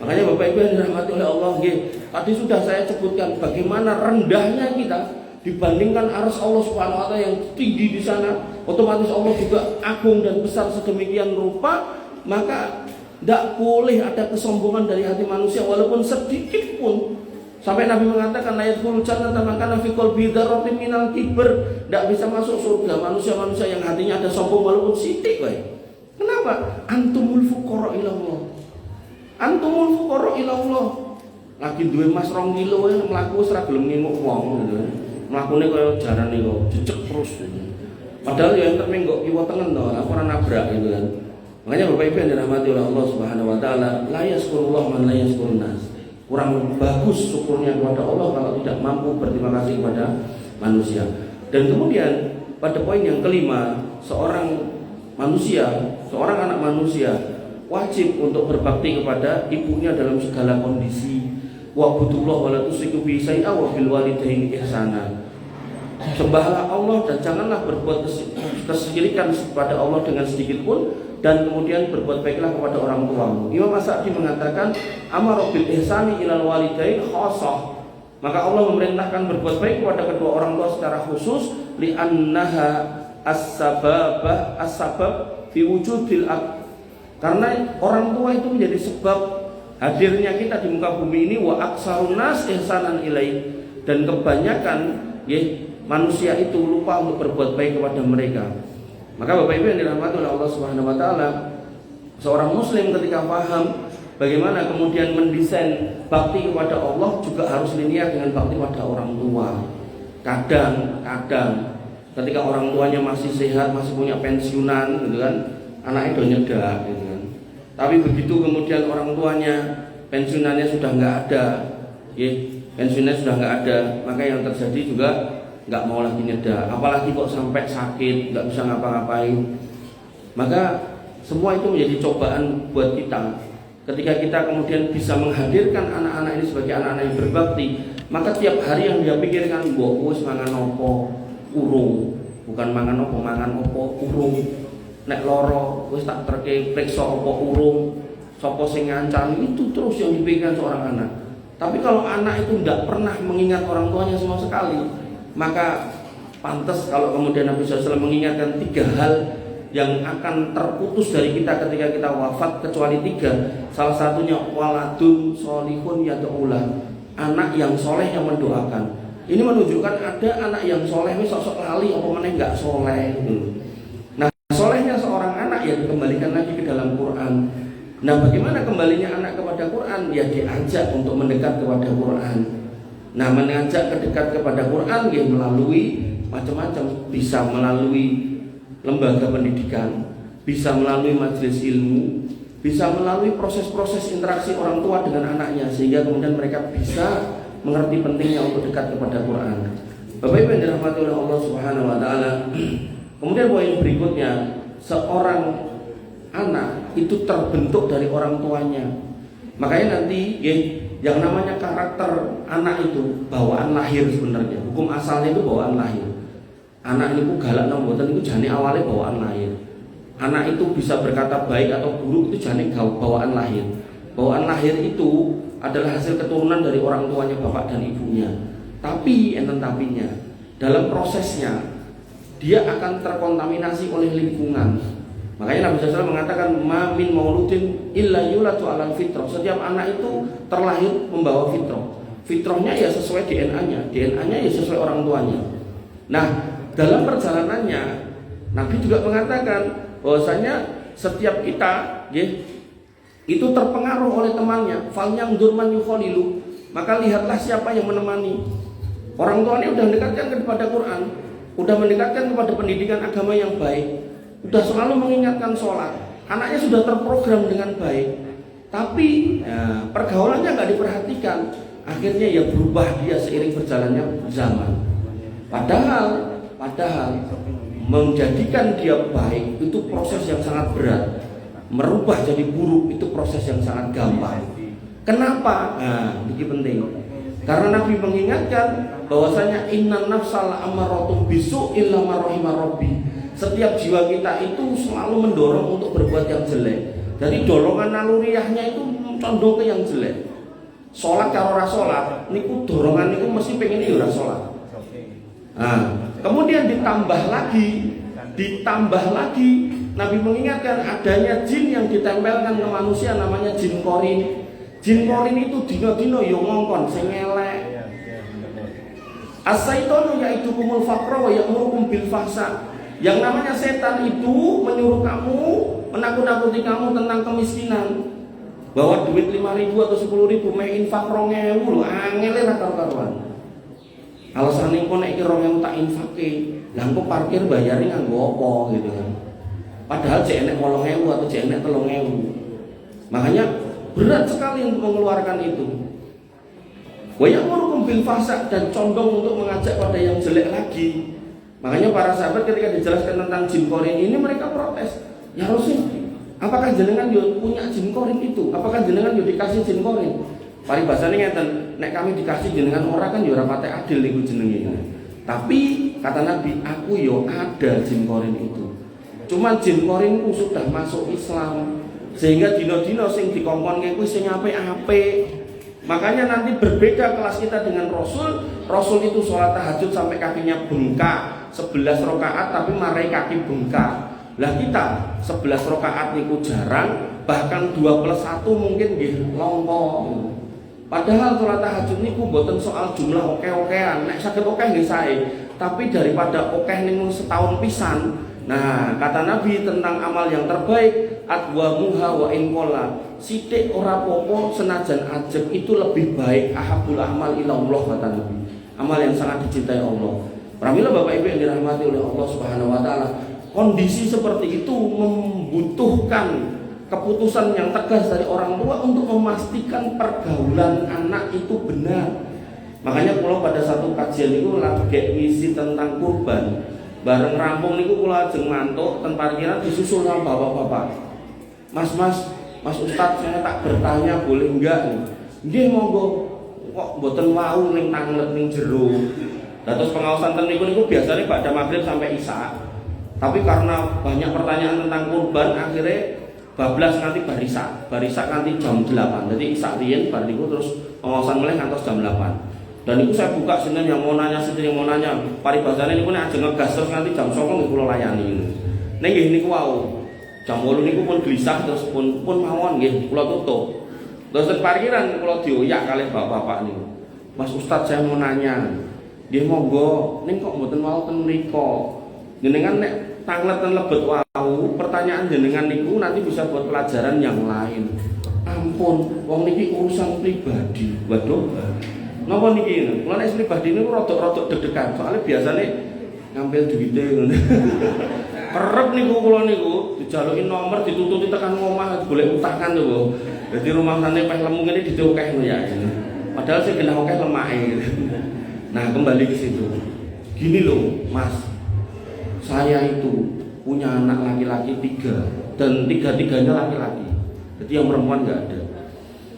Makanya Bapak Ibu yang dirahmati oleh Allah, nggih, tadi sudah saya sebutkan bagaimana rendahnya kita dibandingkan arsy Allah Subhanahu wa taala yang tinggi di sana. Otomatis Allah juga agung dan besar sedemikian rupa, maka tidak boleh ada kesombongan dari hati manusia walaupun sedikit pun. Sampai Nabi mengatakan ayat jannah tamangkana fi qalbi dzarratin minal kibr, tidak bisa masuk surga manusia-manusia yang hatinya ada sombong walaupun sithik wae. Kenapa? Antumul fuqara ila Allah. Antumul fuqara ila Allah. Lagi duwe mas 2 kilo wae mlaku wis ra gelem nginguk wong gitu. Mlakune kaya jarane kok jejeg terus. Padahal ya entek kok kiwa tengen to, ora nabrak gitu kan. Makanya Bapak Ibu yang dirahmati oleh Allah Subhanahu wa taala, la yazkurullah man la yazkurun nas. Kurang bagus syukurnya kepada Allah kalau tidak mampu berterima kasih kepada manusia. Dan kemudian pada poin yang kelima, seorang anak manusia wajib untuk berbakti kepada ibunya dalam segala kondisi. Wa'budullah wa la tusyriku bihi syai'an wa bil walidaini ihsana. Sembahlah Allah dan janganlah berbuat kesyirikan kepada Allah dengan sedikit pun, dan kemudian berbuat baiklah kepada orang tuamu. Imam As-Sa'di mengatakan amara bil ihsani ilal walidain khassah. Maka Allah memerintahkan berbuat baik kepada kedua orang tua secara khusus, li'annaha as-sabab fi wujudil ab. Karena orang tua itu menjadi sebab hadirnya kita di muka bumi ini, wa aksarun nas ihsanan ilaih, dan kebanyakan manusia itu lupa untuk berbuat baik kepada mereka. Maka Bapak Ibu yang dirahmati oleh Allah Subhanahu wa taala, seorang muslim ketika paham bagaimana kemudian mendesain bakti kepada Allah juga harus linear dengan bakti pada orang tua. Kadang-kadang ketika orang tuanya masih sehat, masih punya pensiunan gitu kan, anaknya udah nyedak gitu kan. Tapi begitu kemudian orang tuanya pensiunannya sudah nggak ada, pensiunnya sudah nggak ada, maka yang terjadi juga nggak mau lagi nyedak, apalagi kok sampai sakit, nggak bisa ngapa-ngapain. Maka semua itu menjadi cobaan buat kita. Ketika kita kemudian bisa menghadirkan anak-anak ini sebagai anak-anak yang berbakti, maka tiap hari yang dia pikirkan, wis mangan opo urung, bukan mangan opo urung. Nek loro wis tak terke periksa opo urung, sapa sing ngancam, itu terus yang dipikirkan seorang anak. Tapi kalau anak itu tidak pernah mengingat orang tuanya sama sekali, maka pantas kalau kemudian Nabi SAW mengingatkan 3 hal yang akan terputus dari kita ketika kita wafat, kecuali 3. Salah satunya waladun solihun yad'ulah, anak yang soleh yang mendoakan. Ini menunjukkan ada anak yang soleh ini sosok lali apa meneh nggak soleh. Nah, solehnya seorang anak ya dikembalikan lagi ke dalam Quran. Nah, bagaimana kembalinya anak kepada Quran? Ya diajak untuk mendekat kepada Quran. Nah, mengajak dekat kepada Quran ya melalui macam-macam, bisa melalui lembaga pendidikan, bisa melalui majelis ilmu, bisa melalui proses-proses interaksi orang tua dengan anaknya, sehingga kemudian mereka bisa mengerti pentingnya untuk dekat kepada Quran. Bapak Ibu yang dirahmati oleh Allah Subhanahu wa taala. Kemudian poin berikutnya, seorang anak itu terbentuk dari orang tuanya. Makanya nanti yang namanya karakter anak itu bawaan lahir sebenarnya. Hukum asalnya itu bawaan lahir. Anak ini galak nang mboten itu jane awalnya bawaan lahir. Anak itu bisa berkata baik atau buruk itu jane bawaan lahir. Bawaan lahir itu adalah hasil keturunan dari orang tuanya, bapak dan ibunya. Tapi enten tapinya, dalam prosesnya dia akan terkontaminasi oleh lingkungan. Makanya Nabi SAW mengatakan ma min mauludin illa yuladu alal fitrah. Setiap anak itu terlahir membawa fitrah. Fitrahnya ya sesuai DNA-nya, DNA-nya ya sesuai orang tuanya. Nah, dalam perjalanannya Nabi juga mengatakan bahwasanya setiap kita itu terpengaruh oleh temannya. Fal yanzur man yukhalilu, maka lihatlah siapa yang menemani. Orang tuanya udah mendekatkan kepada Quran, udah mendekatkan kepada pendidikan agama yang baik, udah selalu mengingatkan sholat, anaknya sudah terprogram dengan baik. Tapi pergaulannya nggak diperhatikan, akhirnya ya berubah dia seiring berjalannya zaman. Padahal menjadikan dia baik itu proses yang sangat berat. Merubah jadi buruk itu proses yang sangat gampang. Kenapa? Nah, ini penting. Karena Nabi mengingatkan bahwasanya innan nafsal amaratum bisu illa ma rahimar rabbi. Setiap jiwa kita itu selalu mendorong untuk berbuat yang jelek. Jadi dorongan naluriahnya itu condong ke yang jelek. Sholat karo ora sholat, niku dorongan niku mesti pengen ora sholat. Nah, kemudian ditambah lagi Nabi mengingatkan adanya jin yang ditempelkan ke manusia, namanya jin korin. Jin korin itu dino-dino yo ngongkon sing elek. As-syaitanu ya'idukumul faqra wa ya'murukum bil fahsya. Yang namanya setan itu menyuruh kamu, menakut-nakuti kamu tentang kemiskinan. Bawa duit 5.000 atau 10.000 meh infak 2.000 lho, angel ra karo-karuan. Alasane kok nek iki 2.000 tak infake, lha engko parkir bayare nganggo apa gitu kan. Padahal jek enek 8.000 atau jek enek 3.000. Makanya berat sekali untuk mengeluarkan itu. Wa ya'murukum bil fahsya, dan condong untuk mengajak pada yang jelek lagi. Makanya para sahabat ketika dijelaskan tentang jin korin ini mereka protes. Ya Rasul, apakah jenengan yo punya jin korin itu? Apakah jenengan yo dikasih jin korin? Paribasane ngeten, nek kami dikasih jenengan ora kan yo ora pate adil niku jenenge. Tapi kata Nabi, aku yo ada jin korin itu. Cuman jin korinku sudah masuk Islam, sehingga dino-dino sing dikongkonke kuwi sing apik-apik. Makanya nanti berbeda kelas kita dengan Rasul. Rasul itu sholat tahajud sampai kakinya bengkak 11 rakaat tapi marai kaki bengkak. Lah kita 11 rakaat niku jarang, bahkan 2+1 mungkin nggih longko. Padahal sholat tahajud niku mboten soal jumlah oke-okean. Nek saged okeh nggih sae, tapi daripada okeh ning setahun pisan. Nah, kata Nabi tentang amal yang terbaik, adwamuha wa in qalla. Sithik ora popo senajan ajeg itu lebih baik, ahabul amal ilallah kata Nabi. Amal yang sangat dicintai Allah. Pramila Bapak Ibu yang dirahmati oleh Allah Subhanahu wa taala, kondisi seperti itu membutuhkan keputusan yang tegas dari orang tua untuk memastikan pergaulan anak itu benar. Makanya kalau pada satu kajian itu lagi ngisi tentang kurban, bareng rampung niku kula ajeng mantuk ten parkiran disusul sama bapak-bapak. Mas Ustadz, saya tak bertanya boleh enggak? Nggih monggo. Kok mboten wau ning tanglet ning jero. Lah terus pengawasan ten niku biasanya pada maghrib sampai isya. Tapi karena banyak pertanyaan tentang kurban akhirnya bablas nanti barisa nanti jam 8. Jadi isya riyen bar niku terus pengawasan mulai ngantos jam 8. Dan itu saya buka sinten yang mau nanya, sinten yang mau nanya. Paribasane niku nek ajeng ngegas terus nanti jam 09.00 nggih kula layani. Ning nggih niku wau. Jam 8 niku pun gelisah terus pun mawon nggih kula tutup. Terus teng parkiran kula dioyak kalih bapak-bapak niku. Mas Ustadz saya mau nanya. Nggih monggo, ning kok mboten wau ten mriko. Jenengan nek tanglet ten lebet wau, pertanyaan jenengan niku nanti bisa buat pelajaran yang lain. Ampun, wong niki urusan pribadi. Waduh. Napa niki? Kula nek pribadi niku rodok-rodok deg-degan. Soalnya biasane ngambil duwite ngono. Kerep niku kula niku dijaluki nomor ditututi tekan omah golek utangan lho. Dadi rumah sane peh lemu ngene didokeh lho ya. Padahal sing kena okeh lemake. Nah, kembali ke situ. Gini loh, Mas. Saya itu punya anak laki-laki 3 dan 3-tiganya laki-laki. Jadi yang perempuan enggak ada.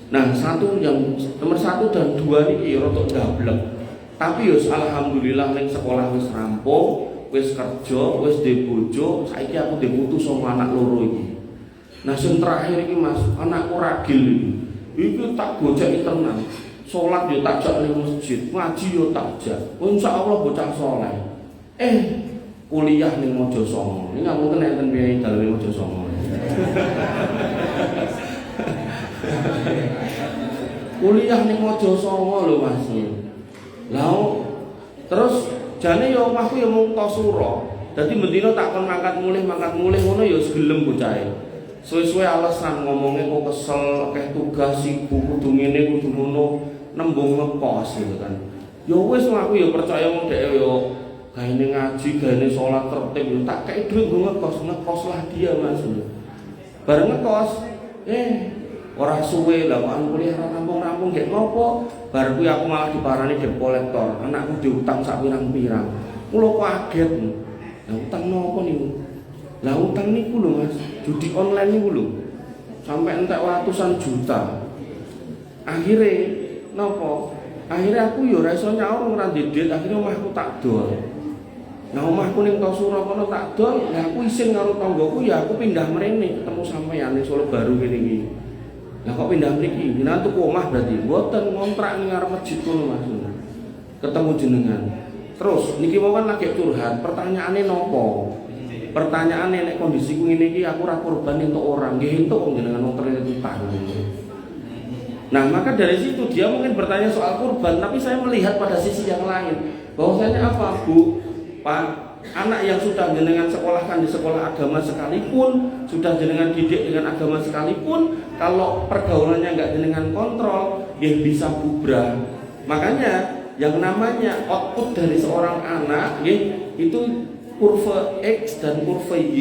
Nah, nomor 1 dan 2 niki rodok gablek. Tapi yo alhamdulillah ning sekolah wis rampung, wis kerja, wis duwe bojo, saiki aku diputus sama anak loro iki. Nah, sing terakhir iki Mas, anakku ragil iki. Iku tak gojeki tenan. Salat yo tak jak ning masjid, ngaji yo tak jak. Insyaallah bocah saleh. Kuliah ning Mojosongo. Ini nggak mungkin enten biaya dalam Mojosongo. Kuliah ning Mojosongo lho Mas. Lah terus jane yo omahku yo mung Tosuro. Dadi mendino tak kon mangkat mulih ngono yo gelem bocahe. Suwe-suwe alasan ngomongnya kok kesel, akeh tugas sibuk kudu ngene kudu ngono, nembung ngekos gitu kan. Yo wis aku yo percaya wong dhek yo gaene ngaji, gaene salat tertib yo tak kei dhuwit nggo ngekos lah dia Mas. Bareng ngekos, ora suwe lah kok kuliah rampung-rampung gek ngopo. Bar kuwi aku malah diparani debt collector. Anakku diutang sak pirang-pirang. Kula kaget. Lah utang nopo niku? Lah utang niku lho Mas, judi online niku lho. Sampai entek ratusan juta. Akhirnya nopo? Akhirnya aku yo ora iso nyaur ora ndedit, akhirnya omahku tak dol. Nah omahku ning Tosuro kono tak dol, lah aku isin karo tanggoku ya aku pindah mrene ketemu sampeyan ning Solo Baru kene iki. Lah kok pindah mriki? Jenengan tuku omah berarti mboten ngontrak ning ngarep masjid kono Mas. Ketemu jenengan. Terus niki mau kan lagi curhat, pertanyaane nopo? Pertanyaane nek kondisiku ngene iki aku ora korban entuk orang, nggih entuk wong jenengan wong terlilit utang. Nah, maka dari situ dia mungkin bertanya soal kurban, tapi saya melihat pada sisi yang lain. Bahwasanya apa, Bu? Pak, anak yang sudah jenengan sekolahkan di sekolah agama sekalipun, sudah jenengan didik dengan agama sekalipun, kalau pergaulannya enggak jenengan kontrol, dia bisa bubrah. Makanya yang namanya output dari seorang anak, itu kurva X dan kurva Y.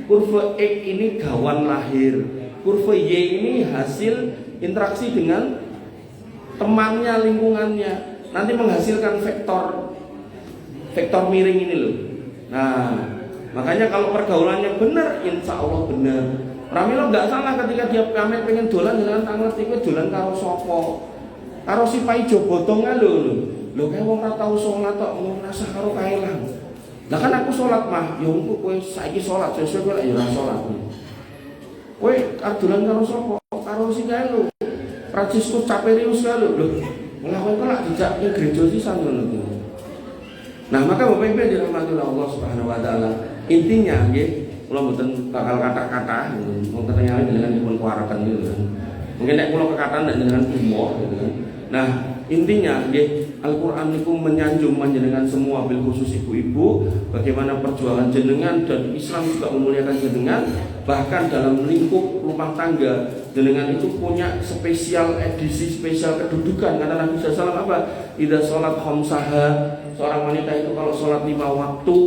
Kurva X ini gawan lahir, kurva Y ini hasil interaksi dengan temannya, lingkungannya, nanti menghasilkan vektor miring ini loh. Nah, makanya kalau pergaulannya benar, insya Allah benar. Pramila nggak salah ketika dia pamit pengen dolan dengan tangan tipe dolan karo sopo, karo si paijo bodongnya lo kayak wong ora tau sholat tok ngrasa karo kae lah. Lah kan aku sholat mah, ya engko kowe saiki sholat, sesuk kowe lek ya ora sholat. Kowe dolan karo sopo? Karo si kae lho. Franciscus Caperius kae lho. Lah kowe kok lak dijak ke gereja sisan ngono kuwi. Nah, maka Bapak Ibu dirahmati Allah Subhanahu wa taala. Intinya nggih, kula mboten bakal kata-kata, wong ketengah dengan dipun kuaraken gitu kan. Mungkin nek kula kekatan nek dengan umur gitu kan. Nah, intinya nggih, Al-Qur'an niku menyanjung panjenengan semua bil khusus ibu-ibu, bagaimana perjuangan jenengan dan Islam juga memuliakan jenengan, bahkan dalam lingkup rumah tangga jenengan itu punya spesial edisi, spesial kedudukan. Kata Nabi SAW apa? Idza sholat khamsaha, seorang wanita itu kalau sholat 5 waktu,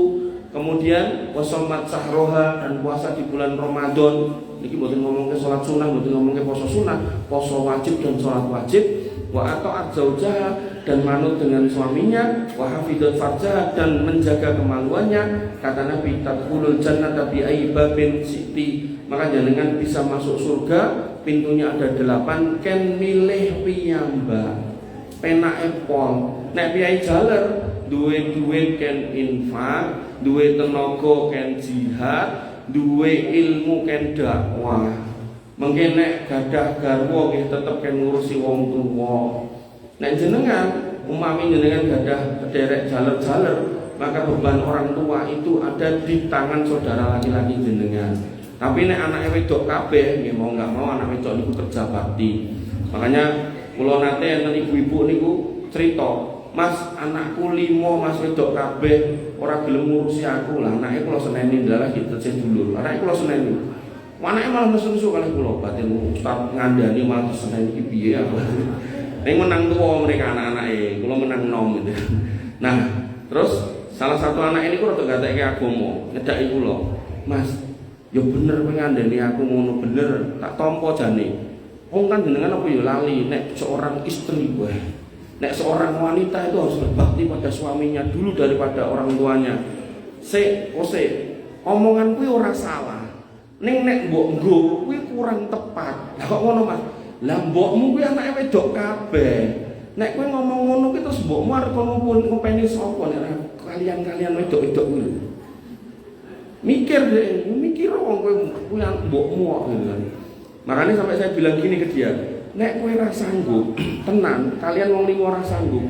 kemudian wasomat sahroha, dan puasa di bulan Ramadan. Niki mboten ngomong ke sholat sunnah, mboten ngomong ke poso sunnah, poso wajib dan sholat wajib. Wa ata'at zaujaha, dan manut dengan suaminya, wa hafidhat farjaha, dan menjaga kemaluannya. Kata Nabi, tadkhulul jannata bi ayyi babin siti, maka jenengan bisa masuk surga, pintunya ada 8, ken milih piyambak. Penake pol. Nek piye jaler, duwe duit ken infak, duwe tenaga ken jihad, duwe ilmu ken dakwah. Mungkin nek gadah garwa nggih tetep ken ngurusi wong tuwa. Nek jenengan umami jenengan gadah derek jaler-jaler, maka beban orang tua itu ada di tangan saudara laki-laki jenengan. Tapi nek anake wedok kabeh nggih mau enggak mau anak wedok niku kerja bakti. Makanya kula nate enten ibu-ibu niku cerita, "Mas, anakku 5 Mas wedok kabeh ora gelem ngurusi aku lah. Anake kula seneni ndalah gitu dulur. Anake kula seneni. Anake malah nesu-nesu kalih kula, batin Ustaz ngandani malah seneni iki piye aku." Ning menang tuwa mereka anak-anake, kula menang nom gitu. Nah, terus salah satu anak ini kok rada gatekke agama, ngedaki kula. "Mas, ya bener kowe ngandani aku ngono bener, tak tampa jane. Wong kan jenengan apa ya lali nek seorang istri kowe. Nek seorang wanita itu harus berbakti pada suaminya dulu daripada orang tuanya. Omongan kuwi ora salah. Ning nek mbok nggo kuwi kurang tepat. Lah kok ngono, Mas? Lah mbokmu kuwi anake wedok kabeh. Nek kowe ngomong ngono ki terus mbokmu arep ngopeni sapa nek kalian wedok-wedok kuwi lho. Mikir wong kowe mbokmu kok gitu kan. Makanya sampai saya bilang gini ke dia, nek kowe ora sanggup, tenan, kalian wong 5 ora sanggup,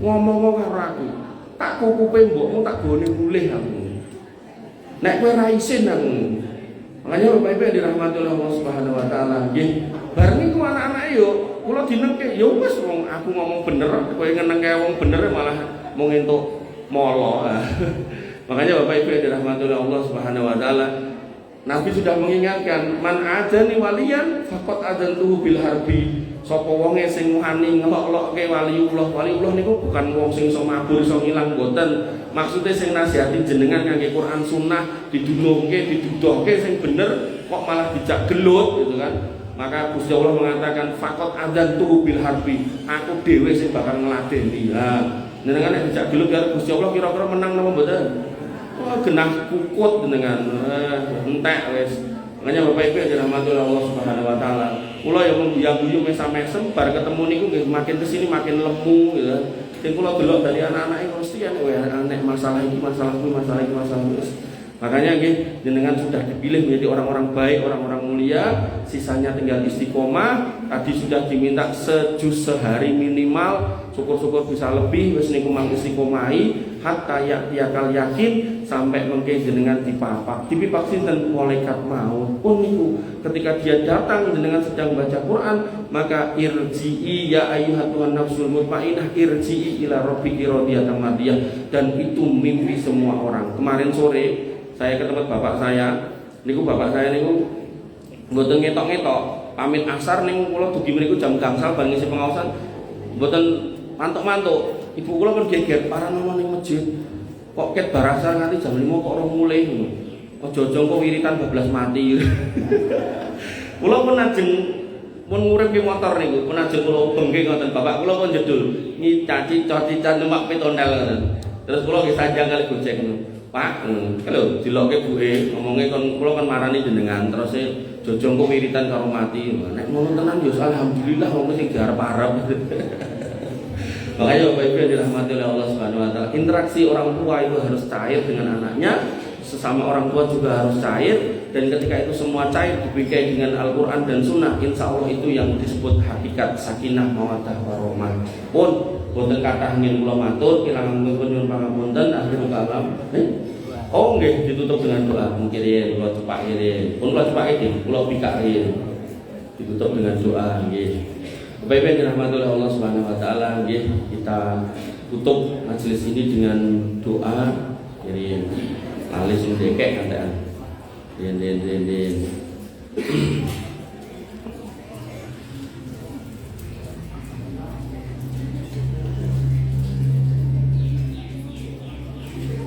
ngomong karo aku, tak kukupe mbokmu tak gone mulih aku. Nek kowe ra isin aku. Makanya Bapak Ibu dirahmati Allah Subhanahu wa taala, nggih. Bar niku anak-anak yo, kula dinengke, yo wis wong aku ngomong bener, kowe ngenengke wong bener malah mau entuk molo. Makanya Bapak Ibu dirahmati Allah Subhanahu wa taala, Nabi sudah mengingatkan, man adani waliyan faqad adantuhu bil harbi. Sapa wonge sing muhani ngelok-lokke waliullah niku bukan wong sing iso mabur iso ngilang mboten. Maksude sing nasihati jenengan ngangge Quran Sunnah, didunungke, didudohke sing bener kok malah dijak gelut gitu kan. Maka Gusti Allah mengatakan faqad adantuhu bil harbi. Aku dhewe sing bakal ngladeni. Lah, jenengan nek dijak gelut karo Gusti Allah kira-kira menang napa mboten? Oh, genah kukut dengan entek wis. Makanya Bapak Ibu dirahmati Allah Subhanahu wa taala. Kula ya mengguyu-guyu mesam-mesem bar ketemu niku nggih makin kesini makin lemu gitu. Sing kula delok dari anak-anak Kristen nek masalah iki masalah kuwi masalah iki masalah wis. Makanya nggih jenengan sudah dipilih menjadi orang-orang baik, orang-orang mulia, sisanya tinggal istiqomah. Tadi sudah diminta sejus sehari minimal, syukur-syukur bisa lebih wis niku mang istiqomahi hatta yakal yakin sampai mengke jenengan dipipak sinten malaikat maut pun niku ketika dia datang jenengan sedang baca Quran, maka irji'i ya ayyuhatuhan nafsul mutmainnah irji'i ila rabbiki radiyatan mardiyah. Dan itu mimpi semua orang. Kemarin sore saya ke tempat bapak saya niku mboten ngetok-ngetok pamit asar ning kula dugi mriku jam gangsal bar ngisi pengawasan mboten mantuk-mantuk. Ibu kula kan geger paranono ning masjid. Kok ket bar asar nganti jam 5 kok ora mulih ngono. Aja-aja kok wiritan bablas mati. Kula pun ajeng pun urip di motor niku, pun ajeng kula bengke ngoten bapak kula pun jedul nyicaci cocican numpak pitonel ngoten. Terus kula nggih sanjang kali Gojek ngono. Pak, kalau dilokke buke ngomongnya kula kan marani jenengan terus jojo engko wiritan karo mati. Nek ngono tenan ya alhamdulillah wong sing diarep-arep. Makanya Bapak Ibu yang dirahmati oleh Allah Subhanahu wa taala, interaksi orang tua itu harus cair dengan anaknya, sesama orang tua juga harus cair, dan ketika itu semua cair dibikai dengan Al-Qur'an dan Sunnah, insya Allah itu yang disebut hakikat sakinah mawaddah warahmah. Pun boten kathah ngin kula matur, kilangan pun nyuwun pangapunten akhirul kalam. Oh nggih, ditutup dengan doa. Mungkin kula cepake, pun kula cepake kula pikake. Ditutup dengan doa nggih. Bapak Ibu yang dirahmati oleh Allah Subhanahu wa taala, nggih, kita tutup majelis ini dengan doa. Jadi alis sing dekek kantekan. Den.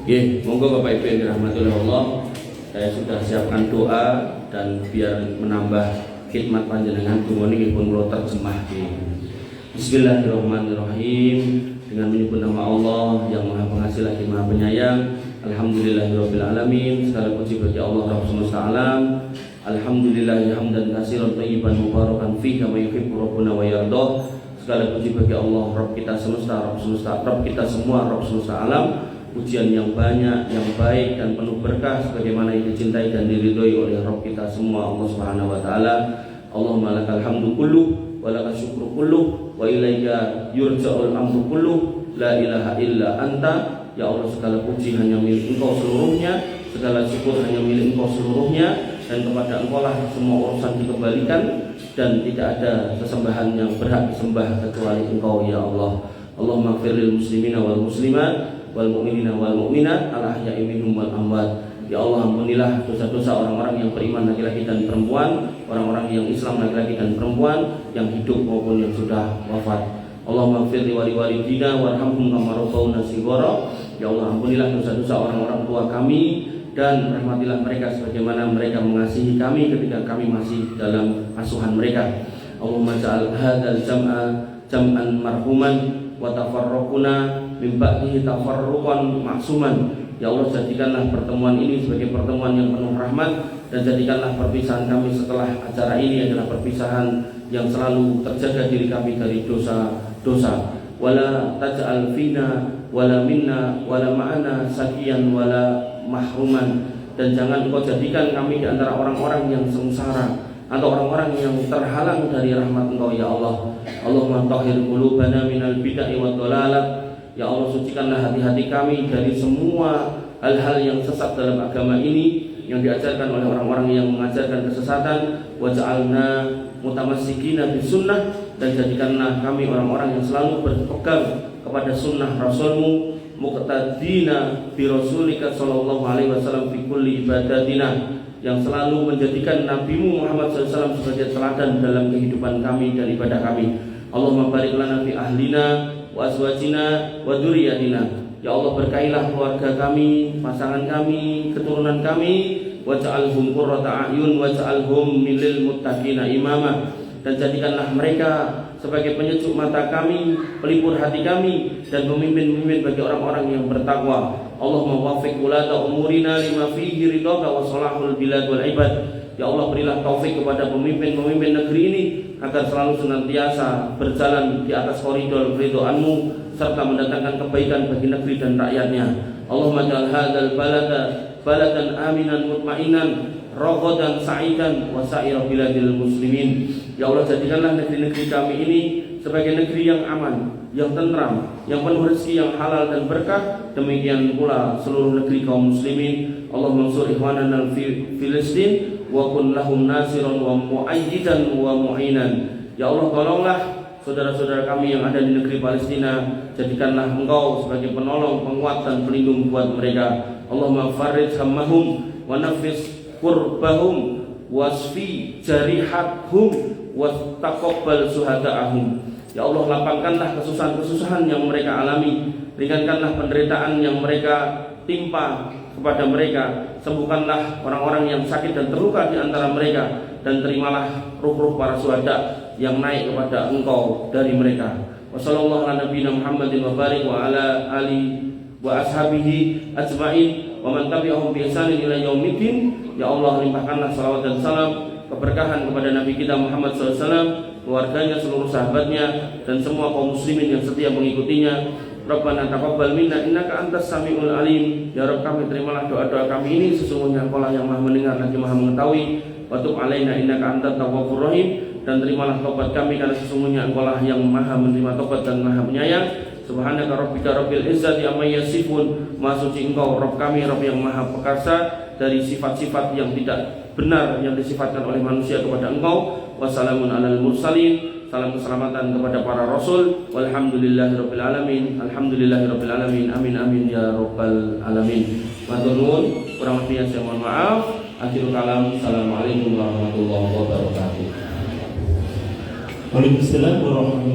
Nggih, monggo Bapak Ibu yang dirahmati oleh Allah, saya sudah siapkan doa dan biar menambah khidmat panjenengan donga niki pun kula terjemahke. Bismillahirrahmanirrahim. Dengan menyebut nama Allah yang Maha Pengasih lagi Maha Penyayang. Alhamdulillahirabbil alamin. Segala puji bagi Allah Rabb semesta alam. Alhamdulillah hamdan katsiran thayyiban mubarakan fihi kama yuhibbu rabbuna wa yardah. Segala puji bagi Allah Rabb kita semesta, Rabb kita semua, Rabb semesta alam. Pujian yang banyak, yang baik dan penuh berkah sebagaimana yang dicintai dan diridhoi oleh Rabb kita semua, Allah Subhanahu wa taala. Allahumma lakal hamdu kullu wa lakal syukru kullu wa ilaika yurja'ul amru kullu la ilaha illa anta. Ya Allah, segala puji hanya milik Engkau seluruhnya, segala syukur hanya milik Engkau seluruhnya, dan kepada Engkau lah semua urusan dikembalikan, dan tidak ada sesembahan yang berhak disembah kecuali Engkau ya Allah. Allahumma ighfir lil muslimina wal muslimat wal mu'minina wal mu'minat al ahya'i minhum wal amwat. Ya Allah, ampunilah dosa-dosa orang-orang yang beriman laki-laki dan perempuan, orang-orang yang Islam laki-laki dan perempuan, yang hidup maupun yang sudah wafat. Allahumma ighfir li walidina warhamhum kama rabbawna shighara. Ya Allah, ampunilah dosa-dosa orang-orang tua kami dan rahmatilah mereka sebagaimana mereka mengasihi kami ketika kami masih dalam asuhan mereka. Allahumma ja'al hadzal jam'an marhuman wa tafarraquna min ba'dihi tafarruqan ma'suman. Ya Allah, jadikanlah pertemuan ini sebagai pertemuan yang penuh rahmat, dan jadikanlah perpisahan kami setelah acara ini adalah perpisahan yang selalu terjaga diri kami dari dosa-dosa. Wala taj'al fina wala minna wala ma'ana sakiyan wala mahruman. Dan jangan Engkau jadikan kami di antara orang-orang yang sengsara atau orang-orang yang terhalang dari rahmat Engkau ya Allah. Allahumma tahhir qulubana minal bid'ah wa dhalalah. Ya Allah, sucikanlah hati-hati kami dari semua hal-hal yang sesat dalam agama ini yang diajarkan oleh orang-orang yang mengajarkan kesesatan. Waj'alna mutamassikina bisunnah, dan jadikanlah kami orang-orang yang selalu berpegang kepada sunnah Rasulmu, muqtadina bi rasulika sallallahu alaihi wasallam fi kulli ibadatina, yang selalu menjadikan Nabimu Muhammad SAW sebagai teladan dalam kehidupan kami dan ibadah kami. Allahumma barik lana fi ahlina wa azwajina wa dzurriyyatina. Ya Allah, berkailah keluarga kami, pasangan kami, keturunan kami, waj'alhum qurrata a'yun waj'alhum minal muttaqina imama, dan jadikanlah mereka sebagai penyejuk mata kami, pelipur hati kami, dan pemimpin-pemimpin bagi orang-orang yang bertakwa. Allahumma waffiq ulata umurina lima fihi ridhaka wa salahul bilad wal ibad. Ya Allah, berilah taufik kepada pemimpin-pemimpin negeri ini agar selalu senantiasa berjalan di atas koridor ridho-Mu serta mendatangkan kebaikan bagi negeri dan rakyatnya. Allahumma ja'al hadzal baladan aminan mutmainan raghadan sa'idan wa sa'ira biladil muslimin. Ya Allah, jadikanlah negeri-negeri kami ini sebagai negeri yang aman, yang tentram, yang penuh rezeki yang halal dan berkah. Demikian pula seluruh negeri kaum muslimin. Allahumma ansur ikhwanana fi Filistin wa kun lahum nasiran wa mu'ayyidan wa mu'inan. Ya Allah, tolonglah saudara-saudara kami yang ada di negeri Palestina, jadikanlah Engkau sebagai penolong, penguat dan pelindung buat mereka. Allahumma farrij hammahum wa nafis kurbahum wasfi jarihathum wa taqabbal suhada'ahum. Ya Allah, lapangkanlah kesusahan-kesusahan yang mereka alami, ringankanlah penderitaan yang mereka timpa kepada mereka, sembuhkanlah orang-orang yang sakit dan terluka di antara mereka, dan terimalah ruh-ruh para syuhada yang naik kepada Engkau dari mereka. Wassallallahu ala nabiyina Muhammadin wa barik wa ala ali wa ashabihi ajma'in. wa man tabi'ahum bi ihsanin ila yaumiddin. Ya Allah, limpahkanlah salawat dan salam keberkahan kepada Nabi kita Muhammad SAW, keluarganya, seluruh sahabatnya, dan semua kaum muslimin yang setia mengikutinya. Rabbana taqabbal minna innaka antas samiul alim. Ya Rabb, kami terimalah doa-doa kami ini, sesungguhnya Engkau yang Maha mendengar lagi Maha mengetahui. Wa tub alaina innaka antat tawwabur rahim. Dan terimalah taubat kami, karena sesungguhnya Engkau yang Maha menerima taubat dan Maha penyayang. Subhanaka rabbika rabbil izzati amma yasifun. Maha suci Engkau Rabb kami, Rabb yang Maha perkasa dari sifat-sifat yang tidak benar yang disifatkan oleh manusia kepada Engkau. Wassalamun alal mursalin. Salam keselamatan kepada para rasul. Walhamdulillahirabbil alamin. Alhamdulillahirabbil alamin. Amin amin ya rabbal alamin. Matur nuwun, kurang lebihnya saya mohon maaf. Akhirul kalam. Assalamualaikum warahmatullahi wabarakatuh. Waalaikumsalam warahmatullahi wabarakatuh.